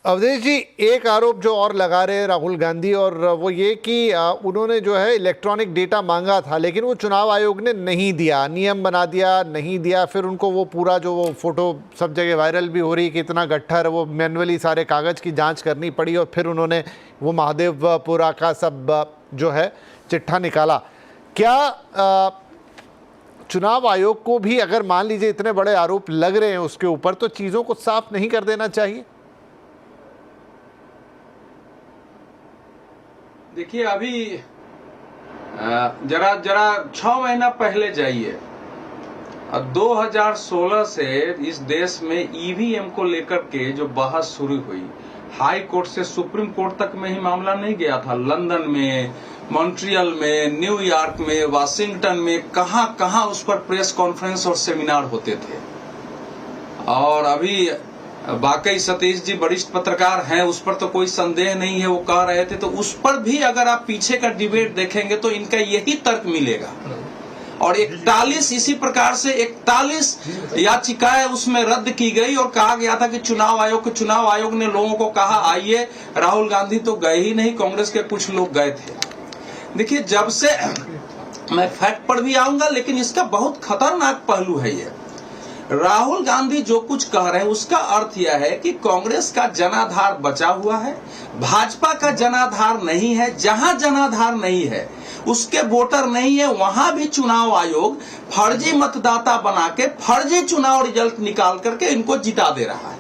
अवधेश जी, एक आरोप जो और लगा रहे हैं राहुल गांधी, और वो ये कि उन्होंने जो है इलेक्ट्रॉनिक डेटा मांगा था, लेकिन वो चुनाव आयोग ने नहीं दिया, नियम बना दिया, नहीं दिया। फिर उनको वो पूरा जो वो फोटो सब जगह वायरल भी हो रही कि इतना गट्ठर, वो मैनुअली सारे कागज़ की जांच करनी पड़ी, और फिर उन्होंने वो महादेवपुरा का सब जो है चिट्ठा निकाला। क्या चुनाव आयोग को भी, अगर मान लीजिए इतने बड़े आरोप लग रहे हैं उसके ऊपर, तो चीज़ों को साफ नहीं कर देना चाहिए? देखिए, अभी जरा 6 महीना पहले जाइए। 2016 से इस देश में ईवीएम को लेकर के जो बहस शुरू हुई, हाई कोर्ट से सुप्रीम कोर्ट तक में ही मामला नहीं गया था। लंदन में, मॉन्ट्रियल में, न्यूयॉर्क में, वाशिंगटन में, कहां उस पर प्रेस कॉन्फ्रेंस और सेमिनार होते थे। और अभी वाकई सतीश जी वरिष्ठ पत्रकार हैं, उस पर तो कोई संदेह नहीं है, वो कह रहे थे। तो उस पर भी अगर आप पीछे का डिबेट देखेंगे तो इनका यही तर्क मिलेगा। और 41 इसी प्रकार से 41 याचिकाएं उसमें रद्द की गई और कहा गया था कि चुनाव आयोग ने लोगों को कहा आइए। राहुल गांधी तो गए ही नहीं, कांग्रेस के कुछ लोग गए थे। देखिए, जब से मैं फैक्ट पर भी आऊंगा, लेकिन इसका बहुत खतरनाक पहलू है ये। राहुल गांधी जो कुछ कह रहे हैं उसका अर्थ यह है कि कांग्रेस का जनाधार बचा हुआ है, भाजपा का जनाधार नहीं है। जहां जनाधार नहीं है, उसके वोटर नहीं है, वहां भी चुनाव आयोग फर्जी मतदाता बना के फर्जी चुनाव रिजल्ट निकाल करके इनको जिता दे रहा है।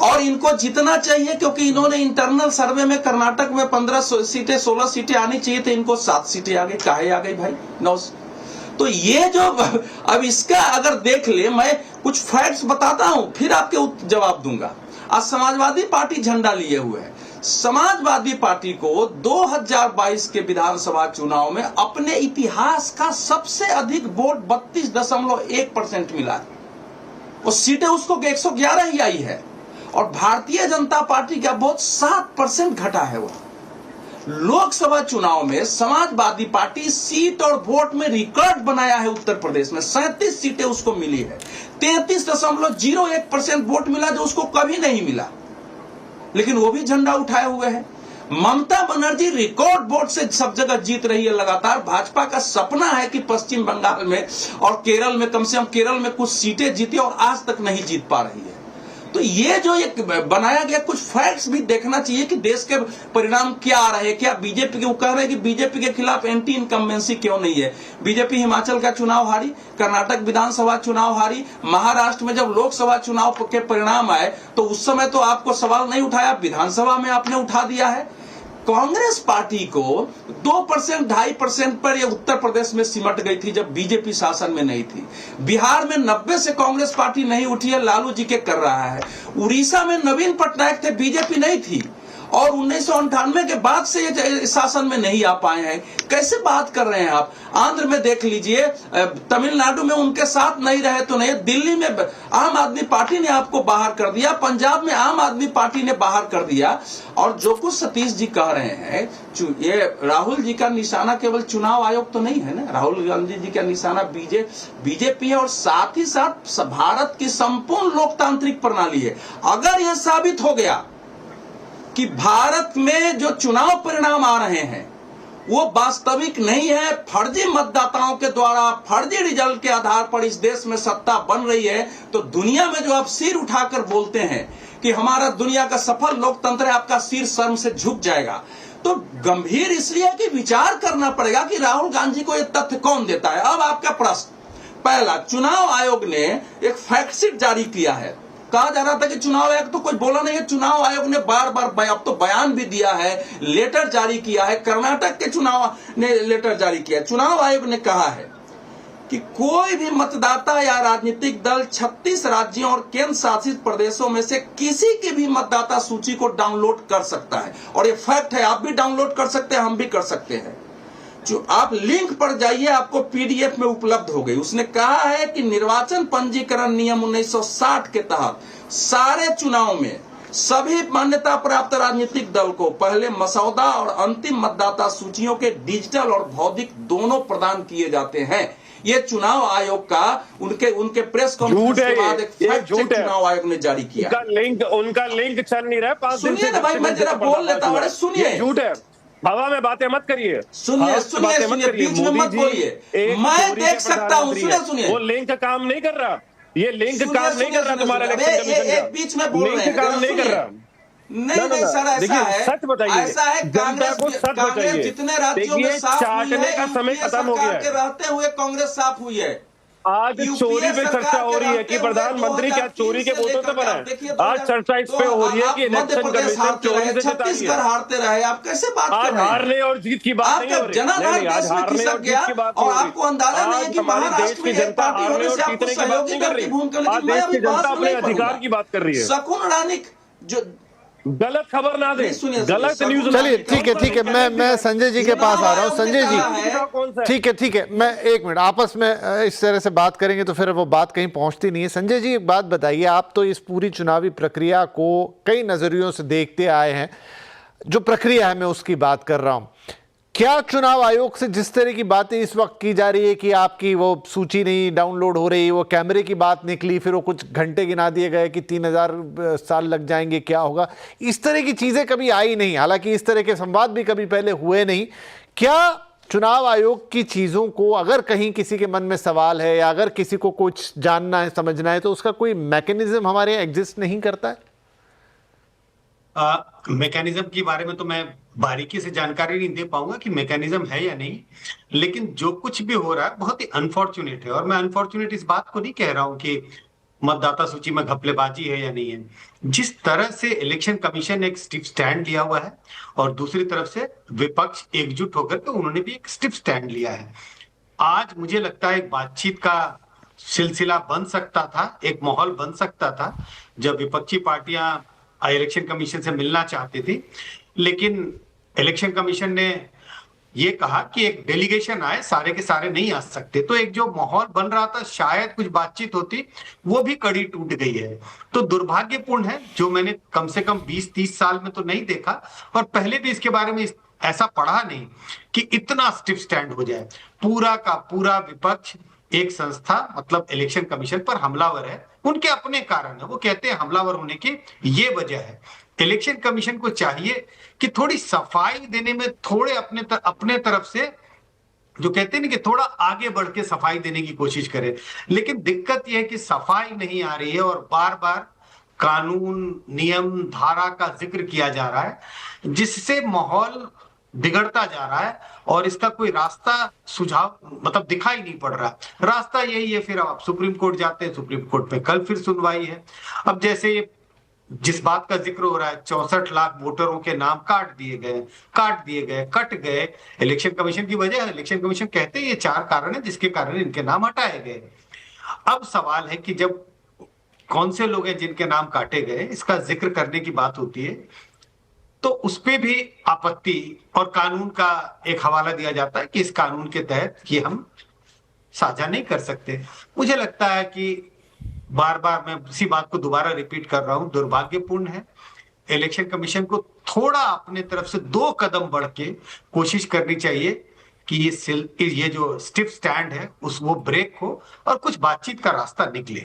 और इनको जीतना चाहिए, क्योंकि इन्होंने इंटरनल सर्वे में कर्नाटक में 15 सीटें 16 सीटें आनी चाहिए थे, इनको 7 सीटें आ गई। काहे आ गई भाई? 9। तो ये जो, अब इसका अगर देख ले, मैं कुछ फैक्ट्स बताता हूं, फिर आपके जवाब दूंगा। आज समाजवादी पार्टी झंडा लिए हुए है। समाजवादी पार्टी को 2022 के विधानसभा चुनाव में अपने इतिहास का सबसे अधिक वोट 32.1% मिला है। वो सीटें उसको 111 ही आई है। और भारतीय जनता पार्टी का वोट 7% घटा है। वो लोकसभा चुनाव में समाजवादी पार्टी सीट और वोट में रिकॉर्ड बनाया है। उत्तर प्रदेश में 37 सीटें उसको मिली है। 33.01% वोट मिला, जो उसको कभी नहीं मिला, लेकिन वो भी झंडा उठाए हुए है। ममता बनर्जी रिकॉर्ड वोट से सब जगह जीत रही है लगातार। भाजपा का सपना है कि पश्चिम बंगाल में और केरल में, कम से कम केरल में कुछ सीटें जीती, और आज तक नहीं जीत पा रही है। तो ये जो एक बनाया गया, कुछ फैक्ट्स भी देखना चाहिए कि देश के परिणाम क्या आ रहे हैं। क्या बीजेपी के, वो कह रहे हैं कि बीजेपी के खिलाफ एंटी इनकम्बेंसी क्यों नहीं है? बीजेपी हिमाचल का चुनाव हारी, कर्नाटक विधानसभा चुनाव हारी, महाराष्ट्र में जब लोकसभा चुनाव के परिणाम आए तो उस समय तो आपको सवाल नहीं उठाया, विधानसभा में आपने उठा दिया है। कांग्रेस पार्टी को 2%, 2.5% पर यह उत्तर प्रदेश में सिमट गई थी जब बीजेपी शासन में नहीं थी। बिहार में 90 से कांग्रेस पार्टी नहीं उठी है, लालू जी के कर रहा है। उड़ीसा में नवीन पटनायक थे, बीजेपी नहीं थी, और 1998 के बाद से ये शासन में नहीं आ पाए हैं। कैसे बात कर रहे हैं आप? आंध्र में देख लीजिए, तमिलनाडु में उनके साथ नहीं रहे तो नहीं, दिल्ली में आम आदमी पार्टी ने आपको बाहर कर दिया, पंजाब में आम आदमी पार्टी ने बाहर कर दिया। और जो कुछ सतीश जी कह रहे हैं, ये राहुल जी का निशाना केवल चुनाव आयोग तो नहीं है ना, राहुल गांधी जी का निशाना बीजेपी है, और साथ ही साथ भारत की संपूर्ण लोकतांत्रिक प्रणाली है। अगर यह साबित हो गया कि भारत में जो चुनाव परिणाम आ रहे हैं वो वास्तविक नहीं है, फर्जी मतदाताओं के द्वारा फर्जी रिजल्ट के आधार पर इस देश में सत्ता बन रही है, तो दुनिया में जो आप सिर उठाकर बोलते हैं कि हमारा दुनिया का सफल लोकतंत्र है, आपका सिर शर्म से झुक जाएगा। तो गंभीर इसलिए कि विचार करना पड़ेगा कि राहुल गांधी को यह तथ्य कौन देता है। अब आपका प्रश्न पहला, चुनाव आयोग ने एक फैक्ट शीट जारी किया है। कहा जा रहा था कि चुनाव आयोग तो कुछ बोला नहीं है। चुनाव आयोग ने बार बार अब तो बयान भी दिया है, लेटर जारी किया है। कर्नाटक के चुनाव ने लेटर जारी किया। चुनाव आयोग ने कहा है कि कोई भी मतदाता या राजनीतिक दल 36 राज्यों और केंद्र शासित प्रदेशों में से किसी की भी मतदाता सूची को डाउनलोड कर सकता है। और ये फैक्ट है, आप भी डाउनलोड कर सकते हैं, हम भी कर सकते हैं। जो आप लिंक पर जाइए, आपको पीडीएफ में उपलब्ध हो गई। उसने कहा है कि निर्वाचन पंजीकरण नियम 1960 के तहत सारे चुनाव में सभी मान्यता प्राप्त राजनीतिक दल को पहले मसौदा और अंतिम मतदाता सूचियों के डिजिटल और भौतिक दोनों प्रदान किए जाते हैं। ये चुनाव आयोग का उनके प्रेस कॉन्फ्रेंस के बाद एक फैक्ट चेक चुनाव आयोग ने जारी किया। उनका लिंक चल नहीं रहा है 5 दिन से। सुनिए ना भाई, मैं जरा बोल लेता हूँ, सुनिए। झूठ है, हवा में बातें मत करिए, सुनिए, बीच में मत बोलिए, मैं देख सकता हूँ। सुनिए, वो लिंक काम नहीं कर रहा, ये लिंक काम नहीं कर रहा तुम्हारा इलेक्शन कमीशन का, बीच में बोल रहे हैं, काम नहीं कर रहा। नहीं सर, ऐसा है, सच बताइए, ऐसा है, कांग्रेस जितने राज्यों में साफ हुई है, का समय खत्म हो गया के रहते हुए कांग्रेस साफ हुई है। आज चोरी पे चर्चा हो रही है कि प्रधानमंत्री क्या चोरी के वोटों से बना है। आज चर्चा इस पे हो रही है कि इलेक्शन कमीशन चोरी से जिता रही है। हारते रहे, आप कैसे बात कर रहे हैं? हारने और जीत की बात नहीं हो रही, जनाधार देश में खिसक गया और आपको अंदाजा नहीं है कि महाराष्ट्र में एक पार्टी होने से आपको सहयोगी दल की भूमिका, लेकिन मैं अभी बात अपने अधिकार की बात कर रही है। शकुन रानी जो गलत खबर ना दे, गलत न्यूज। चलिए ठीक है, मैं संजय जी के पास आ रहा हूँ। संजय जी ठीक है, मैं एक मिनट, आपस में इस तरह से बात करेंगे तो फिर वो बात कहीं पहुंचती नहीं है। संजय जी एक बात बताइए, आप तो इस पूरी चुनावी प्रक्रिया को कई नजरियों से देखते आए हैं, जो प्रक्रिया है मैं उसकी बात कर रहा हूं। क्या चुनाव आयोग से जिस तरह की बातें इस वक्त की जा रही है कि आपकी वो सूची नहीं डाउनलोड हो रही, वो कैमरे की बात निकली, फिर वो कुछ घंटे गिना दिए गए कि 3000 साल लग जाएंगे, क्या होगा, इस तरह की चीजें कभी आई नहीं, हालांकि इस तरह के संवाद भी कभी पहले हुए नहीं। क्या चुनाव आयोग की चीजों को अगर कहीं किसी के मन में सवाल है या अगर किसी को कुछ जानना है, समझना है, तो उसका कोई मैकेनिज्म हमारे यहाँ एग्जिस्ट नहीं करता है? मैकेनिज्म के बारे में तो मैं बारीकी से जानकारी नहीं दे पाऊंगा कि मैकेनिज्म है या नहीं, लेकिन जो कुछ भी हो रहा है बहुत ही अनफॉर्चुनेट है। और मैं अनफॉर्चुनेट इस बात को नहीं कह रहा हूं कि मतदाता सूची में घपलेबाजी है या नहीं है। जिस तरह से इलेक्शन कमीशन एक स्टिफ स्टैंड लिया हुआ है और दूसरी तरफ से विपक्ष एकजुट होकर के उन्होंने भी एक स्टिफ स्टैंड लिया है, आज मुझे लगता है एक बातचीत का सिलसिला बन सकता था, एक माहौल बन सकता था जब विपक्षी पार्टियां इलेक्शन कमीशन से मिलना चाहती थी, लेकिन इलेक्शन कमीशन ने ये कहा कि एक डेलीगेशन आए, सारे के सारे नहीं आ सकते। तो एक जो माहौल बन रहा था, शायद कुछ बातचीत होती, वो भी कड़ी टूट गई है। तो दुर्भाग्यपूर्ण है, जो मैंने कम से कम 20-30 साल में तो नहीं देखा, और पहले भी इसके बारे में ऐसा पढ़ा नहीं कि इतना स्टिफ स्टैंड हो जाए। पूरा का पूरा विपक्ष एक संस्था मतलब इलेक्शन कमीशन पर हमलावर है, उनके अपने कारण है। वो कहते हैं हमलावर होने की ये वजह है। इलेक्शन कमीशन को चाहिए कि थोड़ी सफाई देने में थोड़े अपने तरफ से, जो कहते हैं ना, कि थोड़ा आगे बढ़ के सफाई देने की कोशिश करे। लेकिन दिक्कत यह है कि सफाई नहीं आ रही है और बार बार कानून, नियम, धारा का जिक्र किया जा रहा है, जिससे माहौल बिगड़ता जा रहा है और इसका कोई रास्ता सुझाव मतलब दिखाई नहीं पड़ रहा। रास्ता यही है, फिर आप सुप्रीम कोर्ट जाते हैं, सुप्रीम कोर्ट में कल फिर सुनवाई है। अब जैसे ये जिस बात का जिक्र हो रहा है, 64 लाख वोटरों के नाम काट दिए गए, कट गए, इलेक्शन कमीशन की वजह है। इलेक्शन कमीशन कहते हैं ये 4 कारण है जिसके कारण इनके नाम हटाए गए। अब सवाल है कि जब कौन से लोग हैं जिनके नाम काटे गए, इसका जिक्र करने की बात होती है, तो उसपे भी आपत्ति और कानून का एक हवाला दिया जाता है कि इस कानून के तहत ये हम साझा नहीं कर सकते। मुझे लगता है कि बार बार मैं इसी बात को दोबारा रिपीट कर रहा हूं, दुर्भाग्यपूर्ण है। इलेक्शन कमीशन को थोड़ा अपने तरफ से 2 कदम बढ़ के कोशिश करनी चाहिए कि ये जो स्टिफ स्टैंड है वो ब्रेक हो और कुछ बातचीत का रास्ता निकले।